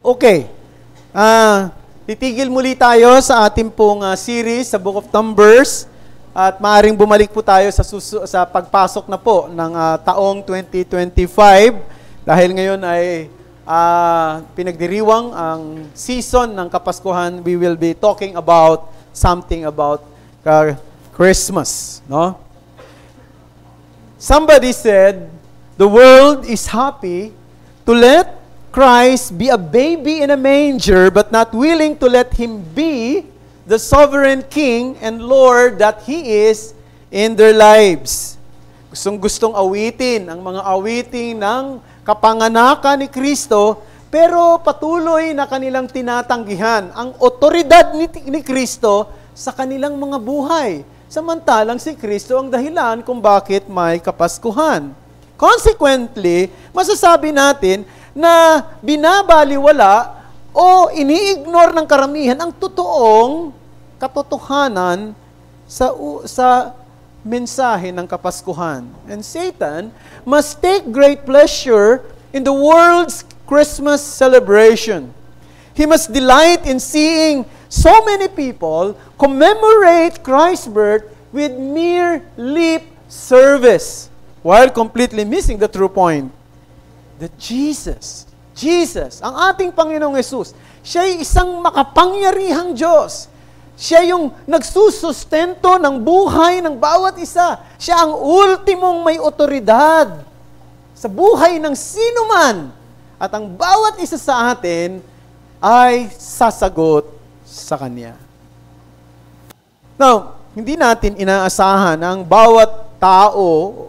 Okay. Titigil muli tayo sa ating pong series sa Book of Numbers at maaaring bumalik po tayo sa pagpasok na po ng taong 2025 dahil ngayon ay pinagdiriwang ang season ng Kapaskuhan. We will be talking about something about Christmas, no? Somebody said, the world is happy to let Christ be a baby in a manger, but not willing to let Him be the sovereign King and Lord that He is in their lives. Gustong-gustong awitin ang mga awiting ng kapanganakan ni Kristo, pero patuloy na kanilang tinatanggihan ang otoridad ni Kristo sa kanilang mga buhay. Samantalang si Kristo ang dahilan kung bakit may Kapaskuhan. Consequently, masasabi natin na binabaliwala o ini-ignore ng karamihan ang totoong katotohanan sa mensahe ng Kapaskuhan. And Satan must take great pleasure in the world's Christmas celebration. He must delight in seeing so many people commemorate Christ's birth with mere lip service, while completely missing the true point. That Jesus, ang ating Panginoong Yesus, siya'y isang makapangyarihang Diyos. Siya yung nagsusustento ng buhay ng bawat isa. Siya ang ultimong may otoridad sa buhay ng sino man. At ang bawat isa sa atin ay sasagot sa Kanya. Now, hindi natin inaasahan na ang bawat tao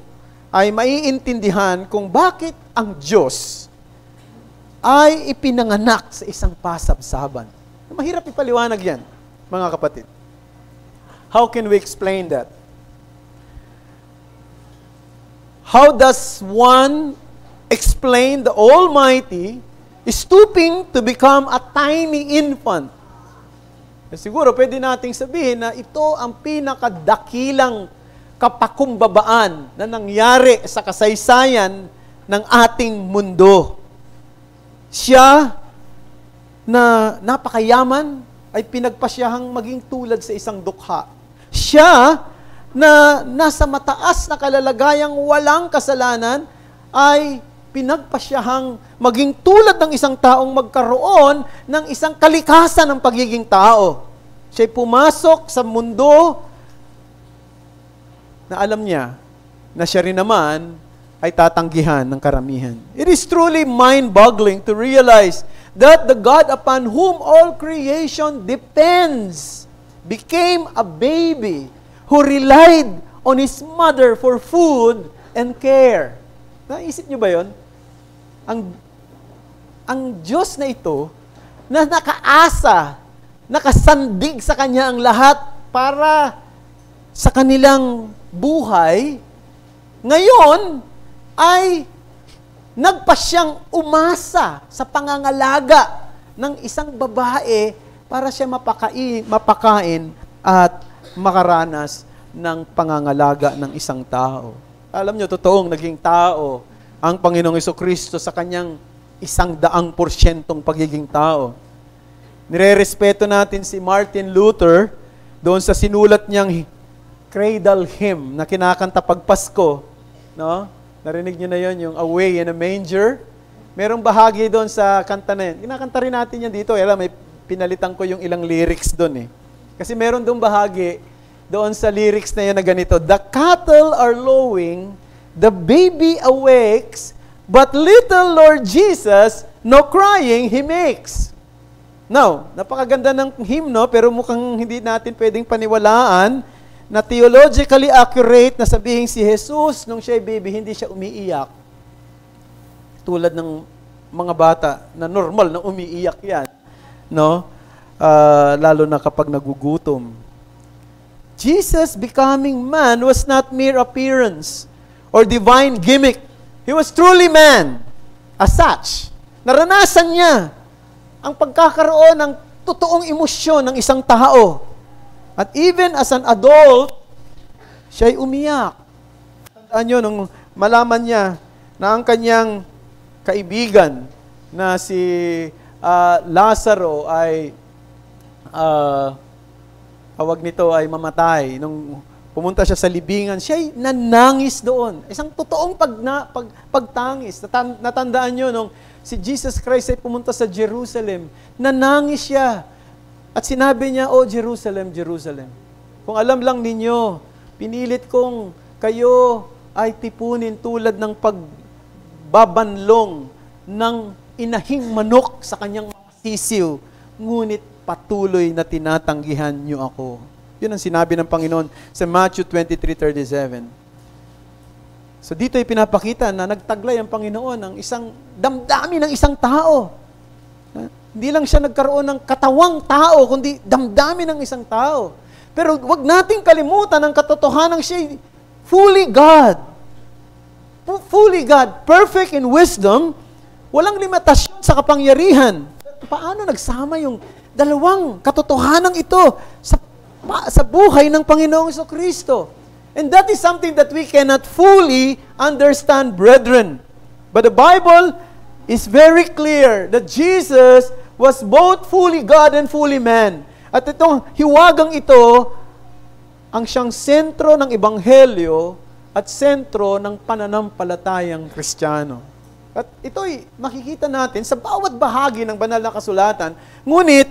ay maiintindihan kung bakit ang Diyos ay ipinanganak sa isang pasabsaban. Mahirap ipaliwanag yan, mga kapatid. How can we explain that? How does one explain the Almighty stooping to become a tiny infant? Siguro pwede nating sabihin na ito ang pinakadakilang kapakumbabaan na nangyari sa kasaysayan ng ating mundo. Siya na napakayaman ay pinagpasyahang maging tulad sa isang dukha. Siya na nasa mataas na kalalagayang walang kasalanan ay pinagpasyahang maging tulad ng isang taong magkaroon ng isang kalikasan ng pagiging tao. Siya'y pumasok sa mundo na alam niya na siya rin naman ay tatanggihan ng karamihan. It is truly mind-boggling to realize that the God upon whom all creation depends became a baby who relied on His mother for food and care. Naisip niyo ba yon? Ang Diyos na ito, na nakaasa, nakasandig sa Kanya ang lahat para sa kanilang buhay, ngayon ay nagpasyang umasa sa pangangalaga ng isang babae para siya mapakain at makaranas ng pangangalaga ng isang tao. Alam niyo, totoong naging tao ang Panginoong Jesucristo sa kanyang 100% pagiging tao. Nire-respeto natin si Martin Luther doon sa sinulat niyang cradle hymn na kinakanta pag Pasko, no? Narinig niyo na yon, yung Away in a Manger. Merong bahagi doon sa kanta na yan. Kinakanta rin natin yan dito. Alam, may pinalitan ko yung ilang lyrics doon eh. Kasi meron doon bahagi doon sa lyrics na yan na ganito, the cattle are lowing, the baby awakes, but little Lord Jesus, no crying He makes. Now, napakaganda ng hymno, pero mukhang hindi natin pwedeng paniwalaan na theologically accurate na sabihin si Jesus, nung siya'y baby, hindi siya umiiyak. Tulad ng mga bata na normal na umiiyak yan. No? Lalo na kapag nagugutom. Jesus becoming man was not mere appearance or divine gimmick. He was truly man. As such, naranasan niya ang pagkakaroon ng totoong emosyon ng isang tao. At even as an adult, siya'y umiyak. Tandaan nyo, nung malaman niya na ang kanyang kaibigan na si Lazaro ay tawag nito ay mamatay. Nung pumunta siya sa libingan, siya ay nanangis doon. Isang totoong pagtangis. Natandaan nyo, nung si Jesus Christ ay pumunta sa Jerusalem, nanangis siya. At sinabi niya, "Oh Jerusalem, Jerusalem, kung alam lang ninyo, pinilit kong kayo ay tipunin tulad ng pagbabanlong ng inahing manok sa kanyang mga sisiw, ngunit patuloy na tinatanggihan niyo ako." Yun ang sinabi ng Panginoon sa Matthew 23:37. So dito ay pinapakita na nagtaglay ang Panginoon ng isang damdamin ng isang tao. Hindi lang siya nagkaroon ng katawang tao, kundi damdamin ng isang tao. Pero wag nating kalimutan ang katotohanan siya fully God. Fully God, perfect in wisdom, walang limitasyon sa kapangyarihan. Paano nagsama yung dalawang katotohanan ito sa buhay ng Panginoong Jesucristo? And that is something that we cannot fully understand, brethren. But the Bible is very clear that Jesus was both fully God and fully man. At itong hiwagang ito, ang siyang sentro ng Ebanghelyo at sentro ng pananampalatayang Kristiyano. At ito'y makikita natin sa bawat bahagi ng banal na kasulatan. Ngunit,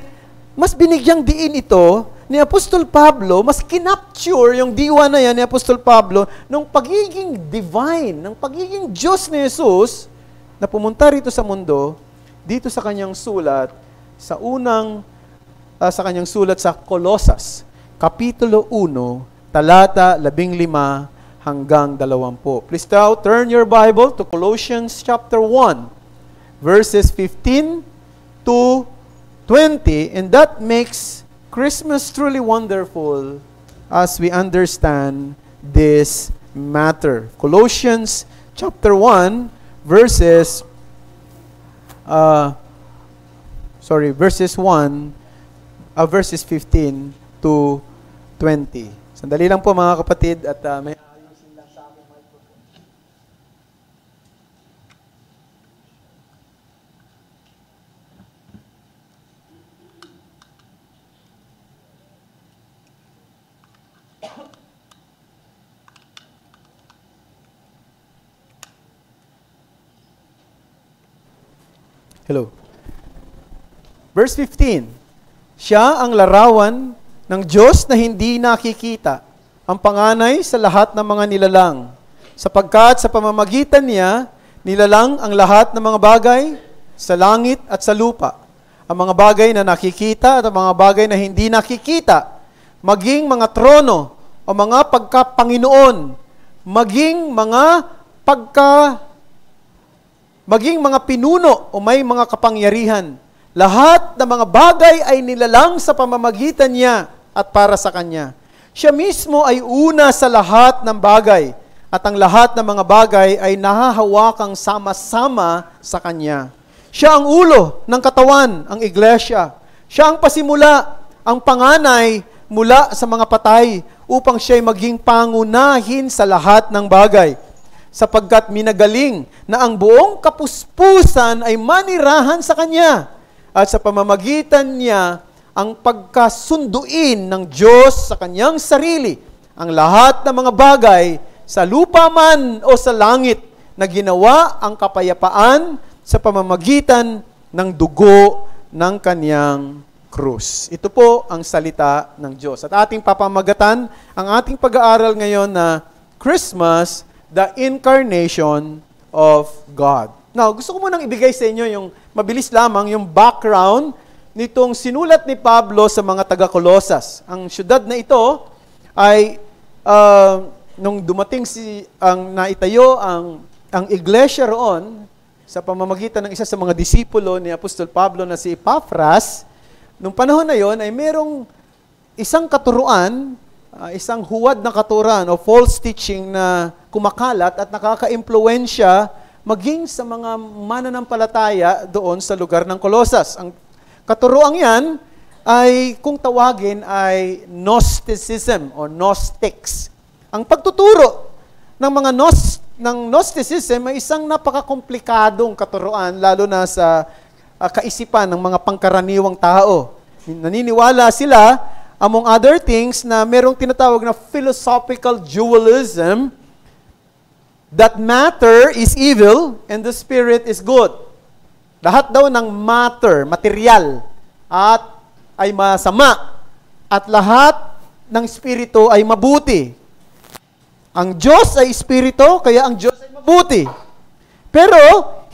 mas binigyang diin ito ni Apostol Pablo, mas kinapture yung diwa na yan ni Apostol Pablo ng pagiging divine, ng pagiging Diyos ni Jesus na pumunta rito sa mundo, dito sa kanyang sulat, sa kanyang sulat sa Colosas, Kapitulo 1, talata 15 hanggang 20. Please turn your Bible to Colossians chapter 1, verses 15 to 20, and that makes Christmas truly wonderful as we understand this matter. Colossians chapter 1, verses 15 to 20. Sandali lang po mga kapatid at may ayusin lang sa aking microphone. Hello. Verse 15. Siya ang larawan ng Diyos na hindi nakikita, ang panganay sa lahat ng mga nilalang, sapagkat sa pamamagitan niya, nilalang ang lahat ng mga bagay sa langit at sa lupa, ang mga bagay na nakikita at ang mga bagay na hindi nakikita, maging mga trono o mga pagkapanginoon, maging mga pinuno o may mga kapangyarihan. Lahat ng mga bagay ay nilalang sa pamamagitan niya at para sa Kanya. Siya mismo ay una sa lahat ng bagay at ang lahat ng mga bagay ay nahahawakang sama-sama sa Kanya. Siya ang ulo ng katawan, ang iglesia. Siya ang pasimula, ang panganay mula sa mga patay upang siya'y maging pangunahin sa lahat ng bagay. Sapagkat minagaling na ang buong kapuspusan ay manirahan sa Kanya. At sa pamamagitan niya, ang pagkasunduin ng Diyos sa Kanyang sarili, ang lahat ng mga bagay, sa lupa man o sa langit, na ginawa ang kapayapaan sa pamamagitan ng dugo ng Kanyang krus. Ito po ang salita ng Diyos. At ating papamagatan ang ating pag-aaral ngayon na Christmas, the Incarnation of God. Now, gusto ko munang ibigay sa inyo yung mabilis lamang yung background nitong sinulat ni Pablo sa mga taga-Colosas. Ang syudad na ito ay nung dumating naitayo ang iglesia roon sa pamamagitan ng isa sa mga disipulo ni Apostol Pablo na si Epaphras, nung panahon na yon ay merong isang katuruan, isang huwad na katuruan o false teaching na kumakalat at nakaka-impluwensya maging sa mga mananampalataya doon sa lugar ng Colosas. Ang katuroang yan ay, kung tawagin, ay Gnosticism o Gnostics. Ang pagtuturo ng mga Gnosticism ay isang napakakomplikadong katuroan, lalo na sa kaisipan ng mga pangkaraniwang tao. Naniniwala sila, among other things, na merong tinatawag na philosophical dualism, that matter is evil and the spirit is good. Lahat daw ng matter, material, at ay masama, at lahat ng espiritu ay mabuti. Ang Diyos ay espiritu, kaya ang Diyos ay mabuti. Pero,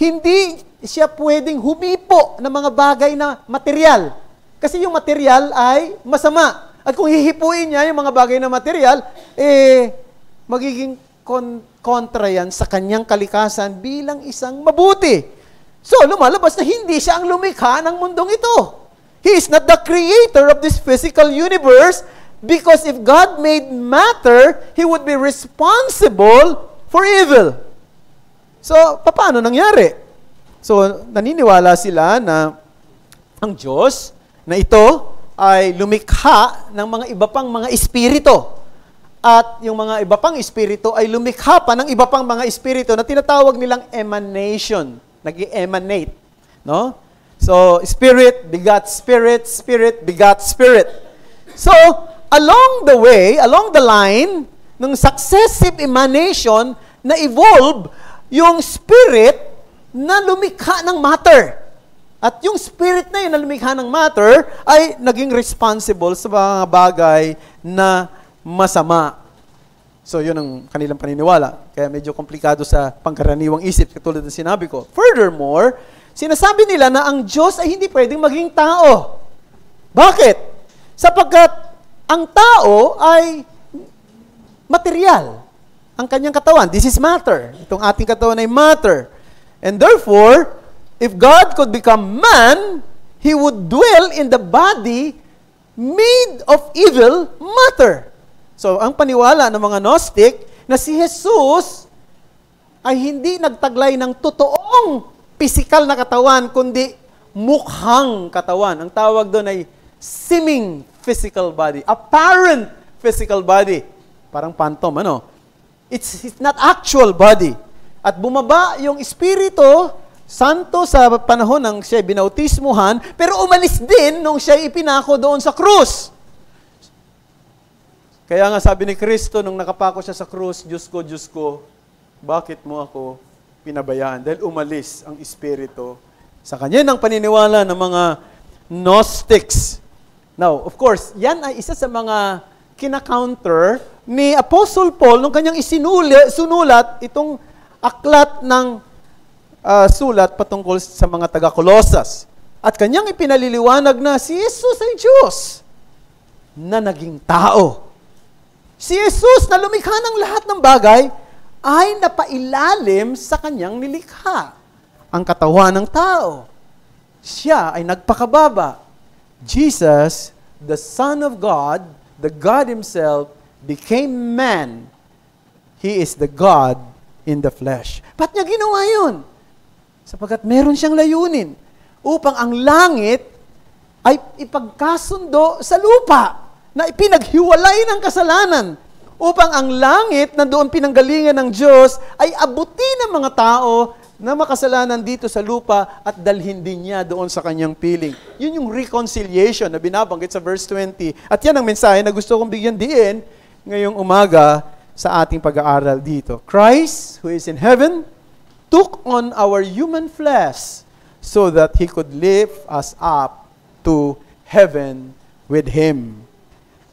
hindi siya pwedeng humipo ng mga bagay na material. Kasi yung material ay masama. At kung hihipuin niya yung mga bagay na material, magiging kontra yan sa kanyang kalikasan bilang isang mabuti. So, lumalabas na hindi siya ang lumikha ng mundong ito. He is not the creator of this physical universe, because if God made matter, He would be responsible for evil. So, paano nangyari? So, naniniwala sila na ang Diyos na ito ay lumikha ng mga iba pang mga espiritu. At yung mga iba pang espiritu ay lumikha pa ng iba pang mga espiritu na tinatawag nilang emanation. Nag-emanate. No? So, spirit begat spirit, spirit begat spirit. So, along the way, along the line, ng successive emanation, na-evolve yung spirit na lumikha ng matter. At yung spirit na yun na lumikha ng matter ay naging responsible sa mga bagay na masama. So, yun ang kanilang paniniwala. Kaya medyo komplikado sa pangkaraniwang isip, katulad ng sinabi ko. Furthermore, sinasabi nila na ang Diyos ay hindi pwedeng maging tao. Bakit? Sapagkat ang tao ay material. Ang kanyang katawan, this is matter. Itong ating katawan ay matter. And therefore, if God could become man, He would dwell in the body made of evil matter. So, ang paniwala ng mga Gnostic na si Jesus ay hindi nagtaglay ng totoong physical na katawan, kundi mukhang katawan. Ang tawag doon ay seeming physical body, apparent physical body. Parang phantom, ano? It's not actual body. At bumaba yung Espiritu Santo sa panahon ng siya binautismuhan, pero umalis din nung siya ipinako doon sa krus. Kaya nga sabi ni Kristo nung nakapako siya sa krus, Diyos ko, bakit mo ako pinabayaan? Dahil umalis ang Espiritu sa kanya. Yan ang paniniwala ng mga Gnostics. Now, of course, yan ay isa sa mga kina-counter ni Apostle Paul nung kanyang sunulat itong aklat ng sulat patungkol sa mga taga-Colosas. At kanyang ipinaliliwanag na si Jesus ay Diyos na naging tao. Si Jesus na lumikha ng lahat ng bagay ay napailalim sa kanyang nilikha, ang katawan ng tao. Siya ay nagpakababa. Jesus, the Son of God, the God Himself, became man. He is the God in the flesh. Ba't niya ginawa yun? Sapagkat meron siyang layunin upang ang langit ay ipagkasundo sa lupa na ipinaghiwalay ng kasalanan upang ang langit na doon pinanggalingan ng Diyos ay abutin ng mga tao na makasalanan dito sa lupa at dalhin din niya doon sa kanyang piling. Yun yung reconciliation na binabanggit sa verse 20. At yan ang mensahe na gusto kong bigyan diin ngayong umaga sa ating pag-aaral dito. Christ, who is in heaven, took on our human flesh so that He could lift us up to heaven with Him.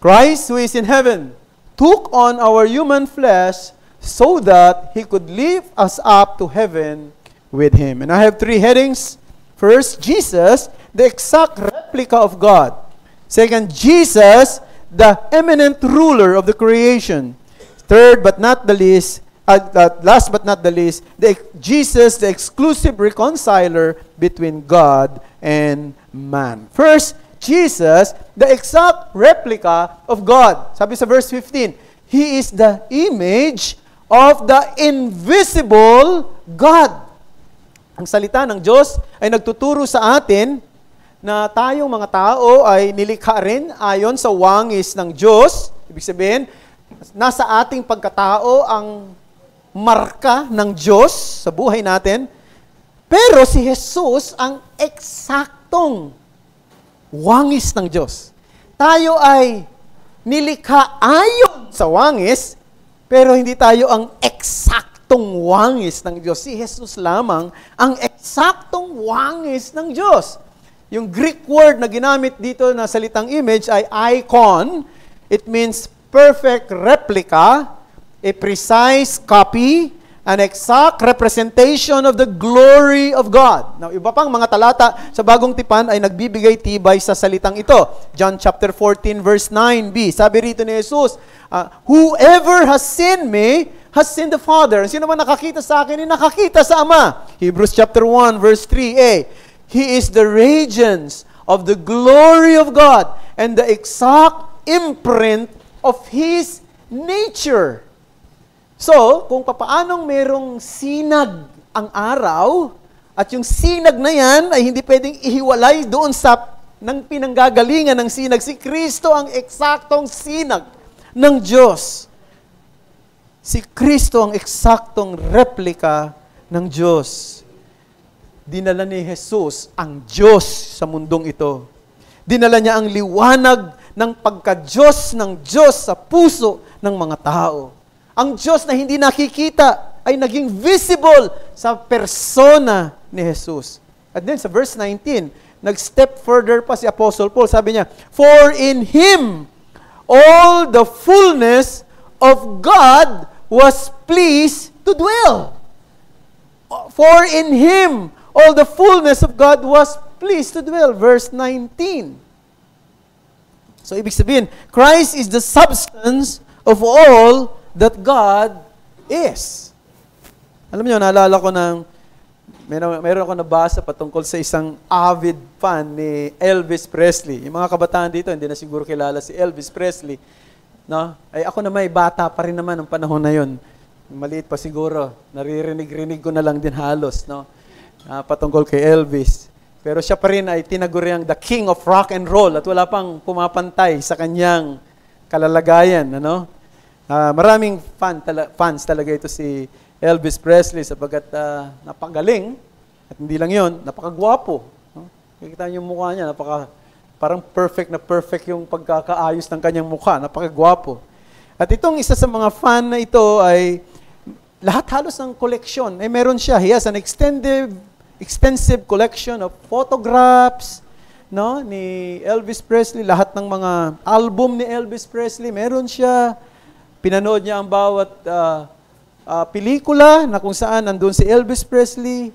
Christ, who is in heaven, took on our human flesh so that He could lift us up to heaven with Him. And I have 3 headings. First, Jesus, the exact replica of God. Second, Jesus, the eminent ruler of the creation. Third, but not the least, last but not the least, Jesus, the exclusive reconciler between God and man. First, Jesus, the exact replica of God. Sabi sa verse 15, He is the image of the invisible God. Ang salita ng Diyos ay nagtuturo sa atin na tayong mga tao ay nilikha rin ayon sa wangis ng Diyos. Ibig sabihin, nasa ating pagkatao ang marka ng Diyos sa buhay natin. Pero si Jesus ang eksaktong wangis ng Diyos. Tayo ay nilikha ayon sa wangis, pero hindi tayo ang eksaktong wangis ng Diyos. Si Jesus lamang ang eksaktong wangis ng Diyos. Yung Greek word na ginamit dito na salitang image ay icon. It means perfect replica, a precise copy, an exact representation of the glory of God. Now, iba pang mga talata sa Bagong Tipan ay nagbibigay tibay sa salitang ito. John chapter 14 verse 9b. Sabi rito ni Jesus, whoever has seen me has seen the Father. Sino man nakakita sa akin, nakakita sa Ama. Hebrews chapter 1 verse 3a. He is the radiance of the glory of God and the exact imprint of His nature. So, kung papaanong merong sinag ang araw, at yung sinag na yan ay hindi pwedeng ihiwalay doon sa ng pinanggagalingan ng sinag. Si Kristo ang eksaktong sinag ng Diyos. Si Kristo ang eksaktong replika ng Diyos. Dinala ni Jesus ang Diyos sa mundong ito. Dinala niya ang liwanag ng pagka-Diyos ng Diyos sa puso ng mga tao. Ang Diyos na hindi nakikita ay naging visible sa persona ni Jesus. At then sa verse 19, nag-step further pa si Apostle Paul. Sabi niya, for in Him all the fullness of God was pleased to dwell. For in Him all the fullness of God was pleased to dwell. Verse 19. So ibig sabihin, Christ is the substance of all that God is. Alam niyo, naalala ko meron ako nabasa patungkol sa isang avid fan ni Elvis Presley. Yung mga kabataan dito, hindi na siguro kilala si Elvis Presley. No? Ay ako na may bata pa rin naman ng panahon na yun. Maliit pa siguro. Naririnig-rinig ko na lang din halos. No? Patungkol kay Elvis. Pero siya pa rin ay tinaguriang the king of rock and roll at wala pang pumapantay sa kanyang kalalagayan. Ano? Maraming fans talaga ito si Elvis Presley sapagkat napagaling at hindi lang yon, napakagwapo. No? Kikita niyo yung mukha niya, parang perfect yung pagkakaayos ng kanyang mukha, napakagwapo. At itong isa sa mga fan na ito ay lahat halos ng koleksyon. Meron siya, he has an extensive collection of photographs, no, ni Elvis Presley, lahat ng mga album ni Elvis Presley, meron siya. Pinanood niya ang bawat pelikula na kung saan nandun si Elvis Presley.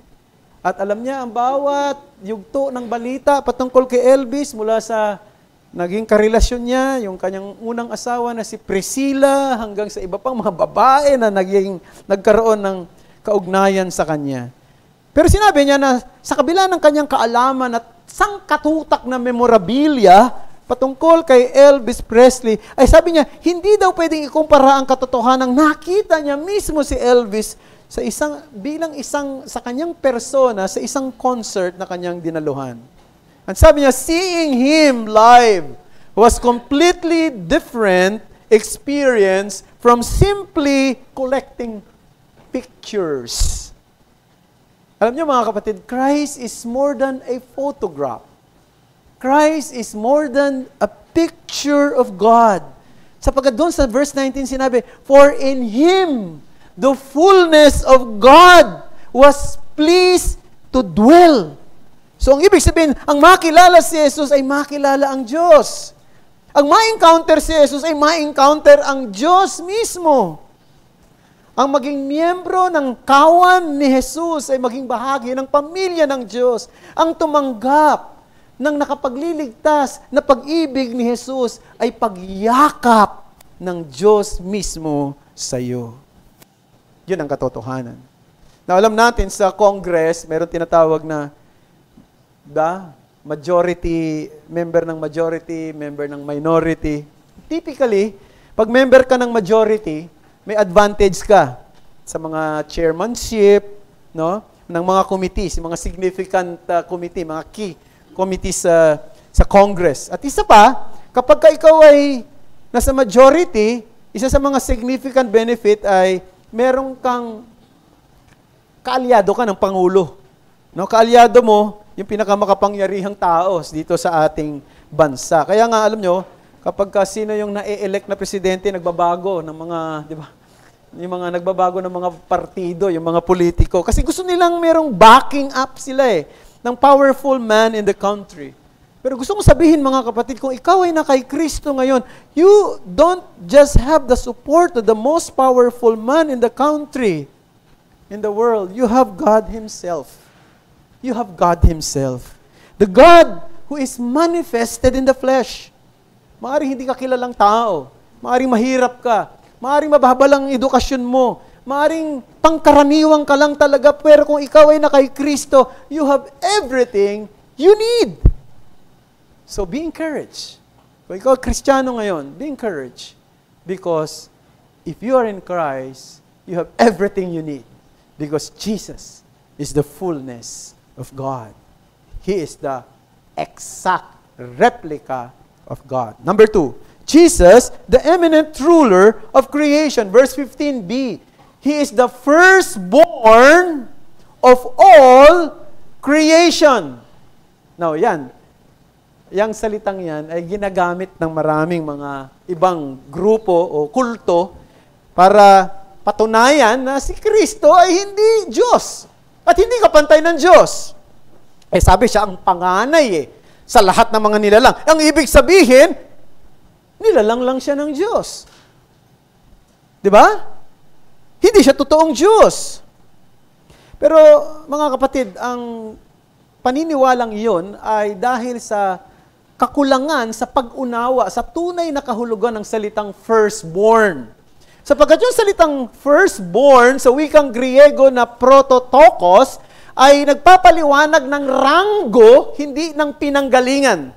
At alam niya ang bawat yugto ng balita patungkol kay Elvis mula sa naging karelasyon niya, yung kanyang unang asawa na si Priscilla, hanggang sa iba pang mga babae na nagkaroon ng kaugnayan sa kanya. Pero sinabi niya na sa kabila ng kanyang kaalaman at sangkatutak na memorabilia, patungkol kay Elvis Presley, ay sabi niya, hindi daw pwedeng ikumpara ang katotohanan ng nakita niya mismo si Elvis sa kanyang persona, sa isang concert na kanyang dinaluhan. At sabi niya, seeing him live was completely different experience from simply collecting pictures. Alam niyo mga kapatid, Christ is more than a photograph. Christ is more than a picture of God. Sapagkat doon sa verse 19 sinabi, for in Him the fullness of God was pleased to dwell. So ang ibig sabihin, ang makilala si Jesus ay makilala ang Diyos. Ang ma-encounter si Jesus ay ma-encounter ang Diyos mismo. Ang maging miyembro ng kawan ni Jesus ay maging bahagi ng pamilya ng Diyos. Ang tumanggap ng nakapagliligtas na pag-ibig ni Jesus ay pagyakap ng Diyos mismo sa iyo. Yun ang katotohanan. Na alam natin sa Congress, meron tinatawag na majority, member ng majority, member ng minority. Typically, pag member ka ng majority, may advantage ka sa mga chairmanship, no, ng mga committees, mga significant committee, mga key committees sa Congress. At isa pa, kapag ka ikaw ay nasa majority, isa sa mga significant benefit ay meron kang kaalyado ka ng Pangulo. No, kaalyado mo, yung pinakamakapangyarihang tao dito sa ating bansa. Kaya nga, alam nyo, kapag sino yung na-elect na presidente, nagbabago ng mga, di ba? Yung mga nagbabago ng mga partido, yung mga politiko. Kasi gusto nilang merong backing up sila ng powerful man in the country. Pero gusto kong sabihin mga kapatid, kung ikaw ay na kay Kristo ngayon, you don't just have the support of the most powerful man in the country, in the world. You have God Himself. You have God Himself. The God who is manifested in the flesh. Maaring hindi ka kilalang tao. Maaring mahirap ka. Maaring mababa lang ang edukasyon mo. Maaring pangkaraniwang ka lang talaga. Pero kung ikaw ay na kay Kristo, you have everything you need. So be encouraged. Kung ikaw Kristiyano ngayon, be encouraged. Because if you are in Christ, you have everything you need. Because Jesus is the fullness of God. He is the exact replica of God. Number 2, Jesus, the eminent ruler of creation. Verse 15b, He is the firstborn of all creation. Now, yang salitang yan ay ginagamit ng maraming mga ibang grupo o kulto para patunayan na si Kristo ay hindi Diyos. At hindi kapantay ng Diyos. Sabi siya, ang panganay sa lahat ng mga nilalang. Ang ibig sabihin, nilalang lang siya ng Diyos. Di ba? Hindi siya totoong Diyos. Pero, mga kapatid, ang paniniwalang iyon ay dahil sa kakulangan sa pag-unawa sa tunay na kahulugan ng salitang firstborn. Sapagkat yung salitang firstborn sa wikang Griego na prototokos ay nagpapaliwanag ng ranggo, hindi ng pinanggalingan.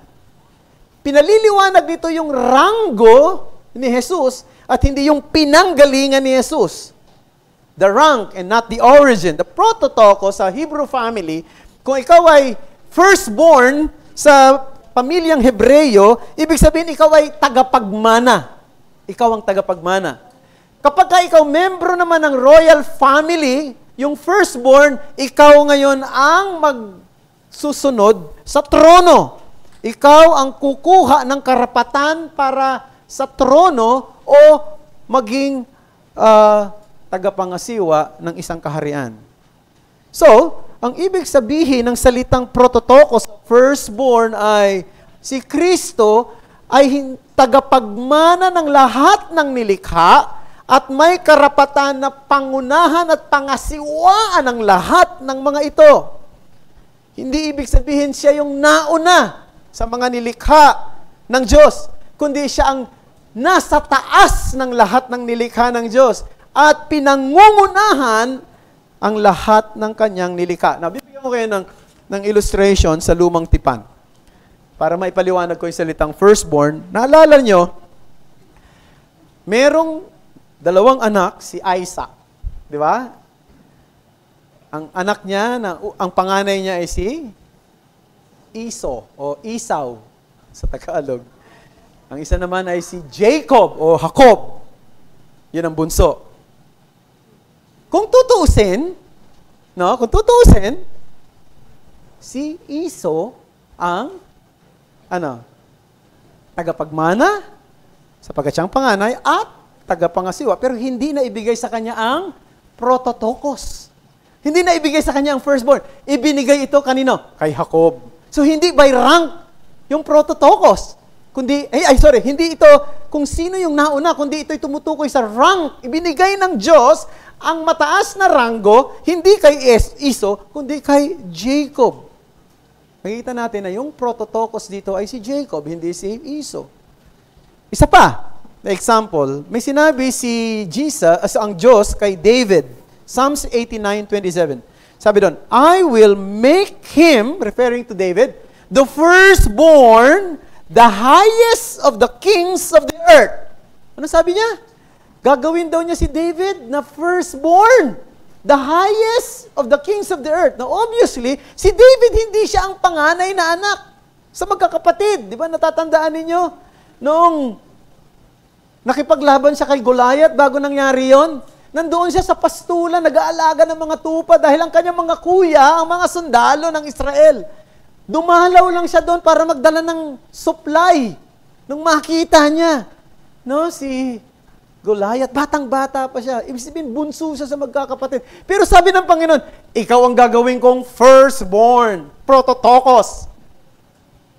Pinaliliwanag dito yung ranggo ni Jesus at hindi yung pinanggalingan ni Jesus. The rank and not the origin. The prototokos sa Hebrew family, kung ikaw ay firstborn sa pamilyang Hebreyo, ibig sabihin ikaw ay tagapagmana. Ikaw ang tagapagmana. Kapag ikaw membro naman ng royal family, yung firstborn, ikaw ngayon ang magsusunod sa trono. Ikaw ang kukuha ng karapatan para sa trono o maging tagapangasiwa ng isang kaharian. So, ang ibig sabihin ng salitang prototokos, firstborn ay si Kristo ay tagapagmana ng lahat ng nilikha at may karapatan na pangunahan at pangasiwaan ang lahat ng mga ito. Hindi ibig sabihin siya yung nauna sa mga nilikha ng Diyos, kundi siya ang nasa taas ng lahat ng nilikha ng Diyos at pinangungunahan ang lahat ng kanyang nilikha. Now, bibigyan ko kayo ng illustration sa lumang tipan para maipaliwanag ko yung salitang firstborn. Naalala nyo, merong dalawang anak, si Isaac. Di ba? Ang anak niya, ang panganay niya ay si Esau sa Tagalog. Ang isa naman ay si Jacob o Jacob. Yun ang bunso. Kung tutuusin, si Esau ang tagapagmana sapagkat siyang panganay at tagapangasiwa, pero hindi na ibigay sa kanya ang prototokos. Hindi na ibigay sa kanya ang firstborn. Ibinigay ito kanino? Kay Jacob. So, hindi by rank yung prototokos. Kundi, hindi ito kung sino yung nauna, kundi ito'y tumutukoy sa rank. Ibinigay ng Diyos ang mataas na ranggo, hindi kay Esau, kundi kay Jacob. Makikita natin na yung prototokos dito ay si Jacob, hindi si Esau. Isa pa, na example, may sinabi si Jesus, ang Diyos kay David, Psalms 89:27. Sabi doon, I will make him, referring to David, the firstborn, the highest of the kings of the earth. Ano sabi niya? Gagawin daw niya si David na firstborn, the highest of the kings of the earth. Now obviously, si David hindi siya ang panganay na anak sa magkakapatid. Di ba natatandaan ninyo? Noong nakipaglaban siya kay Goliath bago nangyari yon, Nandoon siya sa pastulan, nag-aalaga ng mga tupa dahil ang kanyang mga kuya, ang mga sundalo ng Israel. Dumalaw lang siya doon para magdala ng supply. Nung makita niya, no, si Goliath, batang-bata pa siya. Ibig sabihin, bunso siya sa magkakapatid. Pero sabi ng Panginoon, ikaw ang gagawin kong firstborn, prototokos.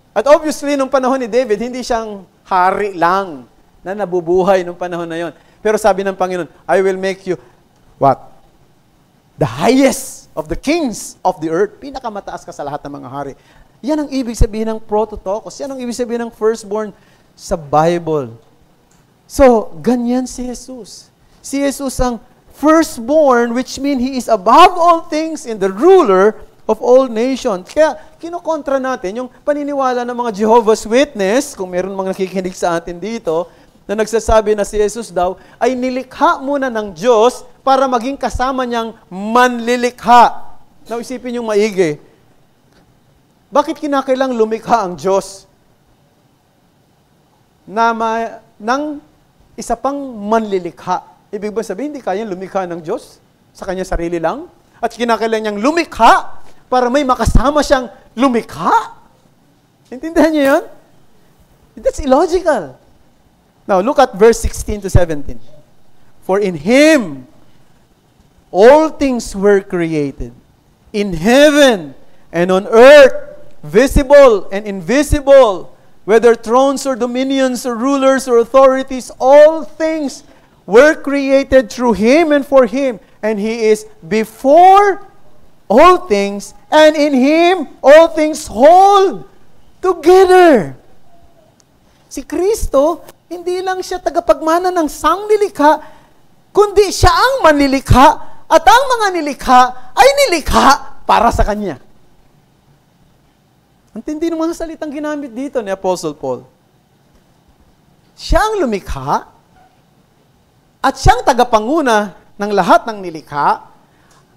At obviously, nung panahon ni David, hindi siyang hari lang na nabubuhay nung panahon na yon. Pero sabi ng Panginoon, I will make you, what? The highest of the kings of the earth. Pinakamataas ka sa lahat ng mga hari. Yan ang ibig sabihin ng prototokos. Yan ang ibig sabihin ng firstborn sa Bible. So, ganyan si Jesus. Si Jesus ang firstborn, which means He is above all things and the ruler of all nations. Kaya, kinukontra natin yung paniniwala ng mga Jehovah's Witness, kung meron mga nakikinig sa atin dito, na nagsasabi na si Jesus daw ay nilikha muna ng Diyos para maging kasama niyang manlilikha. Now, isipin yung maigi. Bakit kinakailang lumikha ang Diyos ng isa pang manlilikha? Ibig ba sabihin, hindi kayang lumikha ng Diyos sa kanya sarili lang? At kinakailang niyang lumikha para may makasama siyang lumikha? Intindihan niyo yun? That's illogical. Now, look at verse 16 to 17. For in Him, all things were created, in heaven and on earth, visible and invisible, whether thrones or dominions or rulers or authorities, all things were created through Him and for Him. And He is before all things, and in Him all things hold together. Si Kristo, hindi lang siya tagapagmana ng sanglilikha, kundi siya ang manlilikha at ang mga nilikha ay nilikha para sa Kanya. Ang tindi ng mga salitang ginamit dito ni Apostle Paul. Siya ang lumikha at siyang tagapanguna ng lahat ng nilikha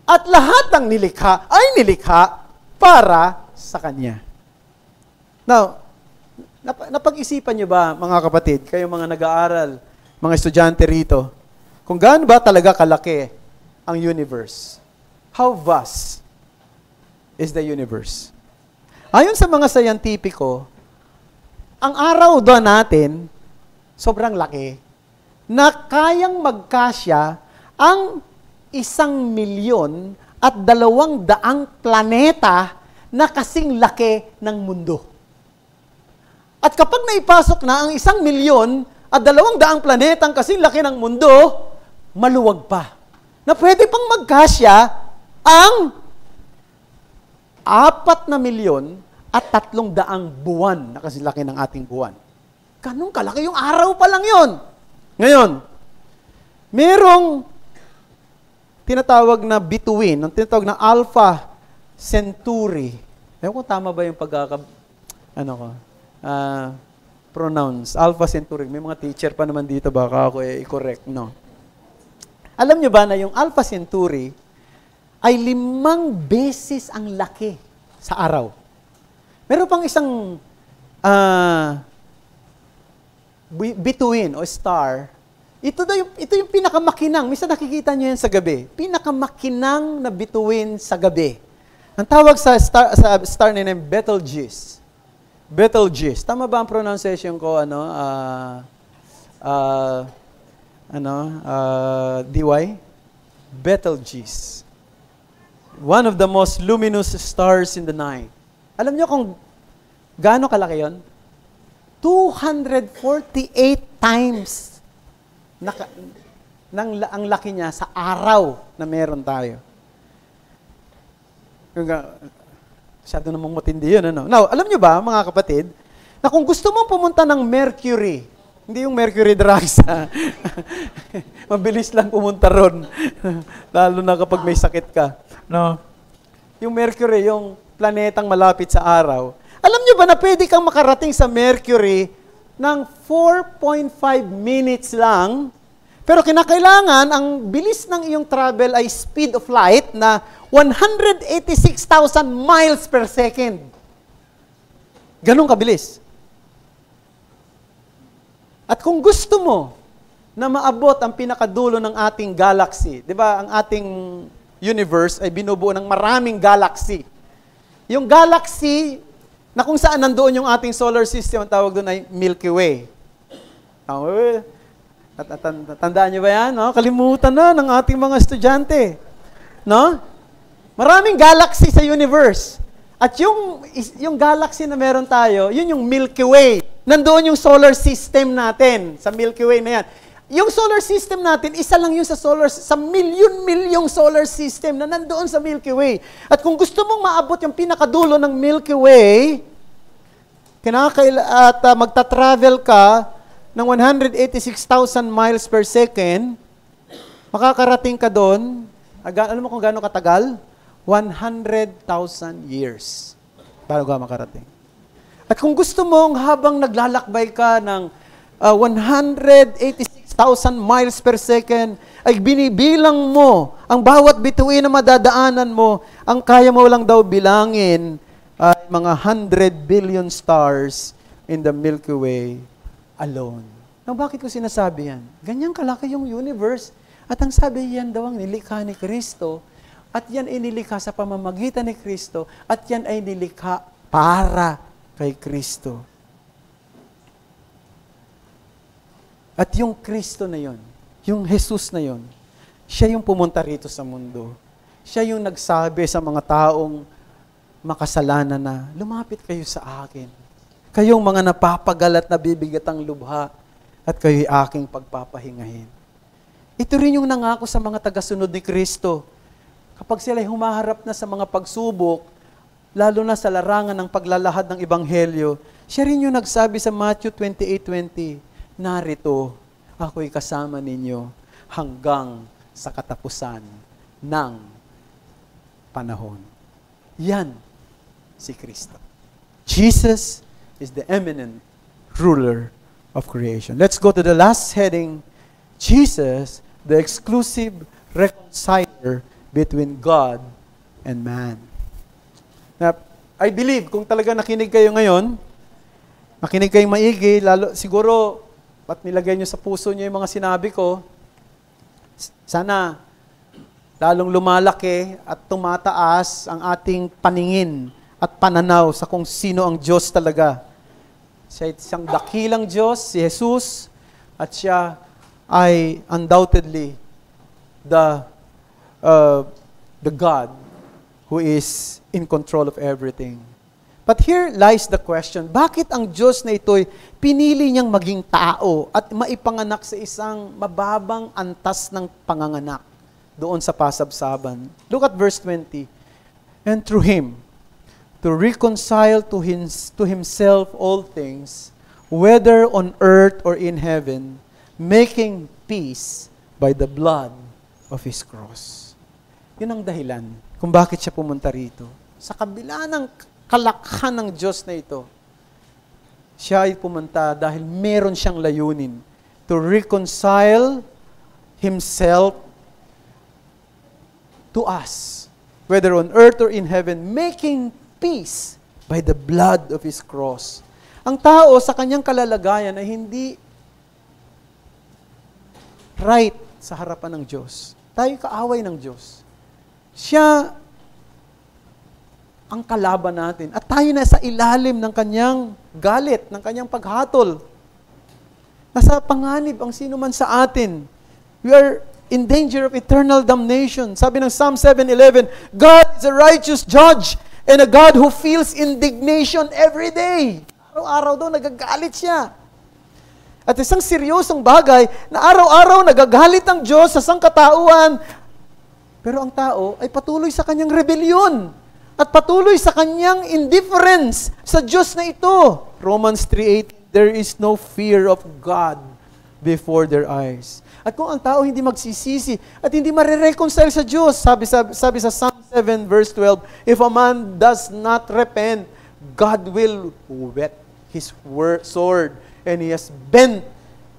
at lahat ng nilikha ay nilikha para sa Kanya. Now, napag-isipan niyo ba, mga kapatid, kayo mga nag-aaral, mga estudyante rito, kung gaano ba talaga kalaki ang universe? How vast is the universe? Ayon sa mga scientifico, ang araw doon natin, sobrang laki, na kayang magkasya ang 1,000,000 at 200 planeta na kasing laki ng mundo. At kapag naipasok na ang 1,000,000 at 200 planetang kasing laki ng mundo, maluwag pa. Na pwede pang magkasya ang 4,000,000 at 300 buwan na kasing laki ng ating buwan. Ganun kalaki yung araw pa lang yun. Ngayon, merong tinatawag na bituin, tinatawag na Alpha Centauri. Ewan ko tama ba yung pronounce. Alpha Centauri. May mga teacher pa naman dito, baka ako i-correct, no? Alam nyo ba na yung Alpha Centauri ay 5 beses ang laki sa araw? Meron pang isang bituin o star. Ito yung pinakamakinang. Minsan nakikita nyo yan sa gabi. Pinakamakinang na bituin sa gabi. Ang tawag sa star na name, Betelgeuse. Betelgeuse. Tama ba ang pronunciation ko? DY? Betelgeuse. One of the most luminous stars in the night. Alam niyo kung gaano kalaki yon? 248 times ang laki niya sa araw na meron tayo. Masyado namang matindi yun, ano? Now, alam nyo ba, mga kapatid, na kung gusto mong pumunta ng Mercury, hindi yung Mercury drugs, mabilis lang pumunta ron, lalo na kapag may sakit ka. No? Yung Mercury, yung planetang malapit sa araw. Alam nyo ba na pwede kang makarating sa Mercury ng 4.5 minutes lang, pero kinakailangan, ang bilis ng iyong travel ay speed of light na 186,000 miles per second. Ganun kabilis. At kung gusto mo na maabot ang pinakadulo ng ating galaxy. Di ba, ang ating universe ay binubuo ng maraming galaxy. Yung galaxy na kung saan nandoon yung ating solar system, ang tawag doon ay Milky Way. Tandaan niyo ba yan? No? Kalimutan na ng ating mga estudyante. No? Maraming galaxy sa universe. At yung galaxy na meron tayo, yun yung Milky Way. Nandoon yung solar system natin sa Milky Way na yan. Yung solar system natin, isa lang yun sa milyon-milyong solar system na nandoon sa Milky Way. At kung gusto mong maabot yung pinakadulo ng Milky Way, magta-travel ka ng 186,000 miles per second, makakarating ka doon, alam mo kung gaano katagal? 100,000 years bago ka makarating. At kung gusto mong habang naglalakbay ka ng 186,000 miles per second, ay binibilang mo ang bawat bituin na madadaanan mo, ang kaya mo lang daw bilangin ay mga 100 billion stars in the Milky Way alone. Now, bakit ko sinasabi yan? Ganyan kalaki yung universe. At ang sabi yan daw ang nilikha ni Kristo, at yan ay nilikha sa pamamagitan ni Kristo, at yan ay nilikha para kay Kristo. At yung Kristo na yon, yung Jesus na yon, siya yung pumunta rito sa mundo. Siya yung nagsabi sa mga taong makasalanan na, lumapit kayo sa akin. Kayong mga napapagalat na bibigat ang lubha, at kayo'y aking pagpapahingahin. Ito rin yung nangako sa mga tagasunod ni Kristo. Kapag sila'y humaharap na sa mga pagsubok, lalo na sa larangan ng paglalahad ng Ebanghelyo, siya rin yung nagsabi sa Matthew 28:20, narito, ako'y kasama ninyo hanggang sa katapusan ng panahon. Yan si Kristo. Jesus is the eminent ruler of creation. Let's go to the last heading. Jesus, the exclusive reconciler between God and man. Now, I believe, kung talaga nakinig kayo ngayon, nakinig kayong maigi, lalo, siguro, ba't nilagay nyo sa puso nyo yung mga sinabi ko, sana lalong lumalaki at tumataas ang ating paningin at pananaw sa kung sino ang Diyos talaga. Siya isang dakilang Diyos, si Jesus, at siya ay undoubtedly the God who is in control of everything. But here lies the question, bakit ang Diyos na ito'y pinili niyang maging tao at maipanganak sa isang mababang antas ng panganganak doon sa pasabsaban? Look at verse 20. And through Him, to reconcile to Himself all things, whether on earth or in heaven, making peace by the blood of His cross. Yun ang dahilan kung bakit siya pumunta rito. Sa kabila ng kalakhan ng Diyos na ito, siya ay pumunta dahil meron siyang layunin to reconcile Himself to us, whether on earth or in heaven, making peace by the blood of His cross. Ang tao sa kanyang kalalagayan ay hindi right sa harapan ng Diyos. Tayo kaaway ng Diyos. Siya ang kalaban natin. At tayo na sa ilalim ng kanyang galit, ng kanyang paghatol. Nasa panganib ang sino man sa atin. We are in danger of eternal damnation. Sabi ng Psalm 7:11, God is a righteous judge and a God who feels indignation every day. Araw-araw daw nagagalit siya. At isang seryosong bagay na araw-araw nagagalit ang Diyos sa sangkatauhan. Pero ang tao ay patuloy sa kanyang rebellion at patuloy sa kanyang indifference sa Diyos na ito. Romans 3:8, there is no fear of God before their eyes. At kung ang tao hindi magsisisi at hindi marireconcile sa Diyos, sabi sa Psalm 7 verse 12, if a man does not repent, God will whet His sword, and He has bent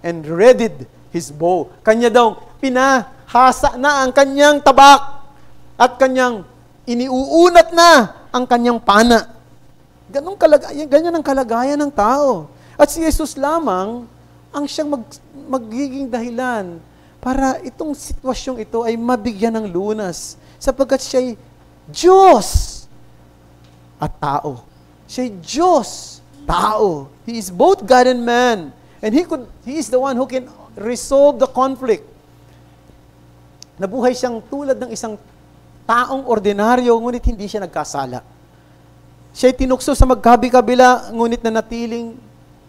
and readied His bow. Kanya daw, pinahasa na ang kanyang tabak at kanyang iniuunat na ang kanyang pana. Ganyan ang kalagayan ng tao. At si Jesus lamang ang siyang magiging dahilan para itong sitwasyong ito ay mabigyan ng lunas. Sapagkat siya'y Diyos at tao. Siya'y Diyos, tao. He is both God and man. And He is the one who can resolve the conflict. Nabuhay siyang tulad ng isang taong ordinaryo, ngunit hindi siya nagkasala. Siya'y tinukso sa magkabi-kabila, ngunit nanatiling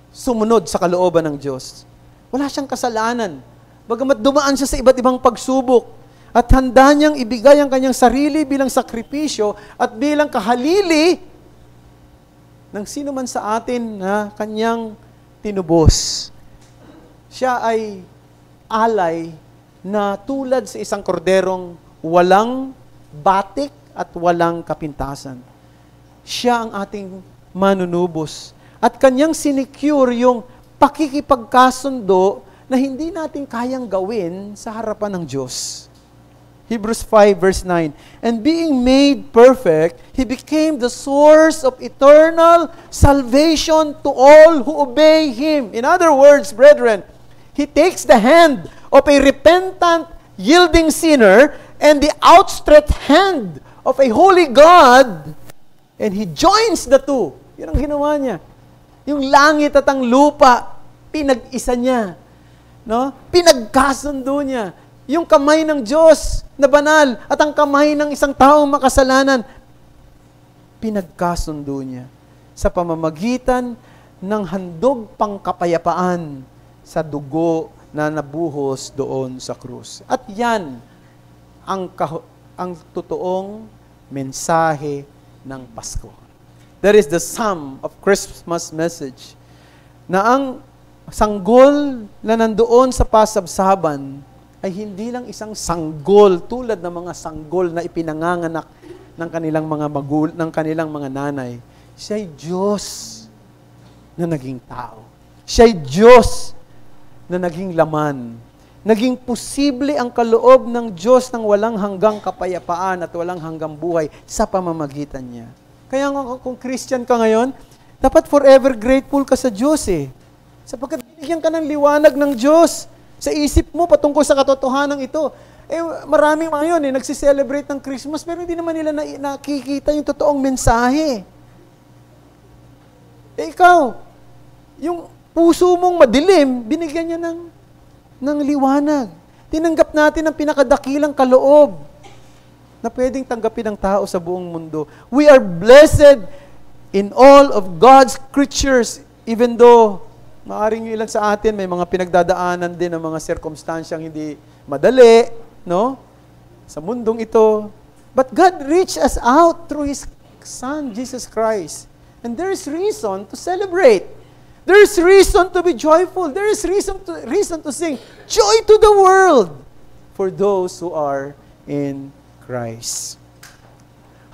sumunod sa kalooban ng Diyos. Wala siyang kasalanan. Bagamat dumaan siya sa iba't ibang pagsubok, at handa niyang ibigay ang kanyang sarili bilang sakripisyo at bilang kahalili ng sino man sa atin na kanyang tinubos. Siya ay alay na tulad sa isang korderong walang batik at walang kapintasan. Siya ang ating manunubos. At kanyang sinicure yung pakikipagkasundo na hindi natin kayang gawin sa harapan ng Diyos. Hebrews 5 verse 9, and being made perfect, He became the source of eternal salvation to all who obey Him. In other words, brethren, He takes the hand of a repentant, yielding sinner and the outstretched hand of a holy God, and He joins the two. Yun ang ginawa niya. Yung langit at ang lupa, pinag-isa niya. No? Pinagkasundo niya. Yung kamay ng Diyos na banal at ang kamay ng isang taong makasalanan, pinagkasundo niya sa pamamagitan ng handog pangkapayapaan sa dugo na nabuhos doon sa krus. At yan ang totoong mensahe ng Pasko. That is the sum of Christmas message. Na ang sanggol na nandoon sa pasabsaban ay hindi lang isang sanggol tulad ng mga sanggol na ipinanganganak ng kanilang mga ng kanilang mga nanay. Siya'y Diyos na naging tao. Siya'y Diyos na naging laman. Naging posible ang kaloob ng Diyos ng walang hanggang kapayapaan at walang hanggang buhay sa pamamagitan niya. Kaya kung Christian ka ngayon, dapat forever grateful ka sa Diyos sapagkat binigyan ka ng liwanag ng Diyos sa isip mo patungkol sa katotohanan ito. Maraming mga yun, nagsiselebrate ng Christmas, pero hindi naman nila nakikita yung totoong mensahe. Ikaw, yung puso mong madilim, binigyan niya ng liwanag. Tinanggap natin ang pinakadakilang kaloob na pwedeng tanggapin ng tao sa buong mundo. We are blessed in all of God's creatures, even though maaring yung ilan sa atin, may mga pinagdadaanan din ng mga sirkumstansyang hindi madali, no? Sa mundong ito. But God reached us out through His Son, Jesus Christ. And there is reason to celebrate. There is reason to be joyful. There is reason to sing, joy to the world for those who are in Christ.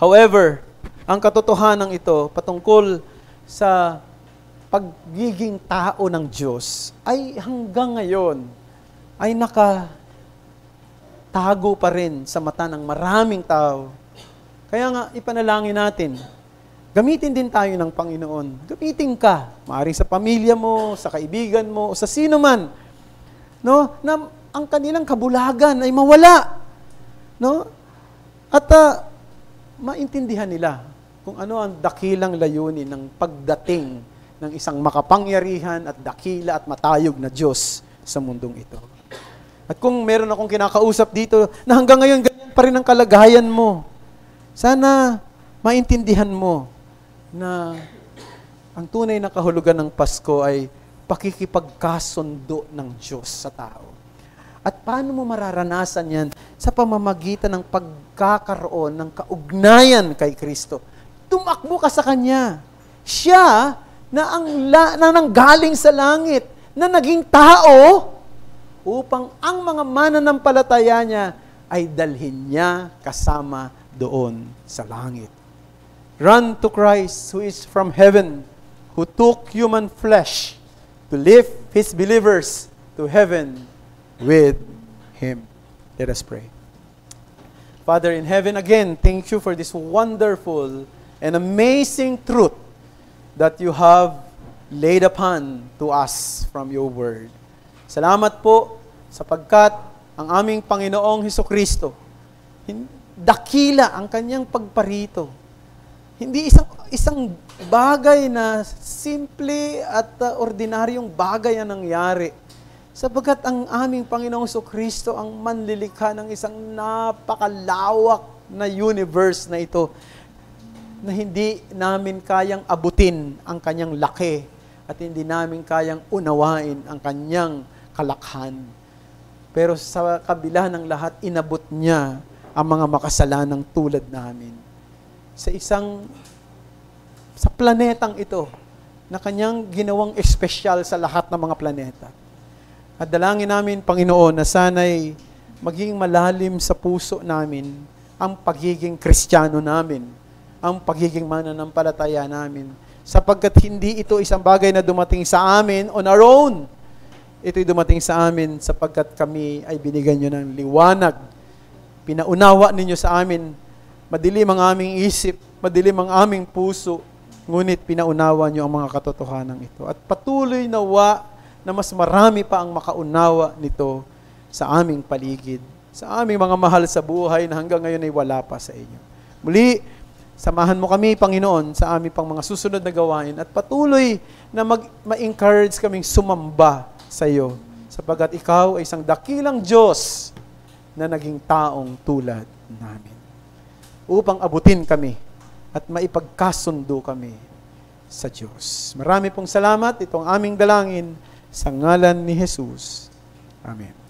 However, ang katotohanan ito patungkol sa pagiging tao ng Diyos ay hanggang ngayon ay nakatago pa rin sa mata ng maraming tao. Kaya nga, ipanalangin natin, gamitin din tayo ng Panginoon. Gamitin ka, maaaring sa pamilya mo, sa kaibigan mo, o sa sino man, no, na ang kanilang kabulagan ay mawala. No? At maintindihan nila kung ano ang dakilang layunin ng pagdating ng isang makapangyarihan at dakila at matayog na Diyos sa mundong ito. At kung meron akong kinakausap dito na hanggang ngayon ganyan pa rin ang kalagayan mo, sana maintindihan mo na ang tunay na kahulugan ng Pasko ay pakikipagkasundo ng Diyos sa tao. At paano mo mararanasan yan? Sa pamamagitan ng pagkakaroon ng kaugnayan kay Kristo. Tumakbo ka sa Kanya. Siya na nanggaling sa langit, na naging tao, upang ang mga mananampalataya niya ay dalhin niya kasama doon sa langit. Run to Christ who is from heaven, who took human flesh to lift His believers to heaven with Him. Let us pray. Father in heaven, again, thank you for this wonderful and amazing truth that you have laid upon to us from your word. Salamat po sapagkat ang aming Panginoong Hesukristo, dakila ang kanyang pagparito. Hindi isang bagay na simple at ordinaryong bagay ang nangyari. Sapagkat ang aming Panginoong Hesukristo ang manlilikha ng isang napakalawak na universe na ito na hindi namin kayang abutin ang kanyang laki at hindi namin kayang unawain ang kanyang kalakhan. Pero sa kabila ng lahat, inabot niya ang mga makasalanang tulad namin. Sa planetang ito, na kanyang ginawang espesyal sa lahat ng mga planeta. At dalangin namin, Panginoon, na sana'y maging malalim sa puso namin ang pagiging Kristiyano namin, ang pagiging mananampalataya namin. Sapagkat hindi ito isang bagay na dumating sa amin on our own. Ito'y dumating sa amin sapagkat kami ay binigyan nyo ng liwanag. Pinaunawa ninyo sa amin, madilim ang aming isip, madilim ang aming puso, ngunit pinaunawa nyo ang mga katotohanan ito. At patuloy nawa na mas marami pa ang makaunawa nito sa aming paligid, sa aming mga mahal sa buhay na hanggang ngayon ay wala pa sa inyo. Muli, samahan mo kami, Panginoon, sa aming pang mga susunod na gawain at patuloy na ma-encourage kaming sumamba sa iyo, sapagkat ikaw ay isang dakilang Diyos na naging taong tulad namin. Upang abutin kami at maipagkasundo kami sa Diyos. Marami pong salamat. Itong aming dalangin sa ngalan ni Jesus. Amen.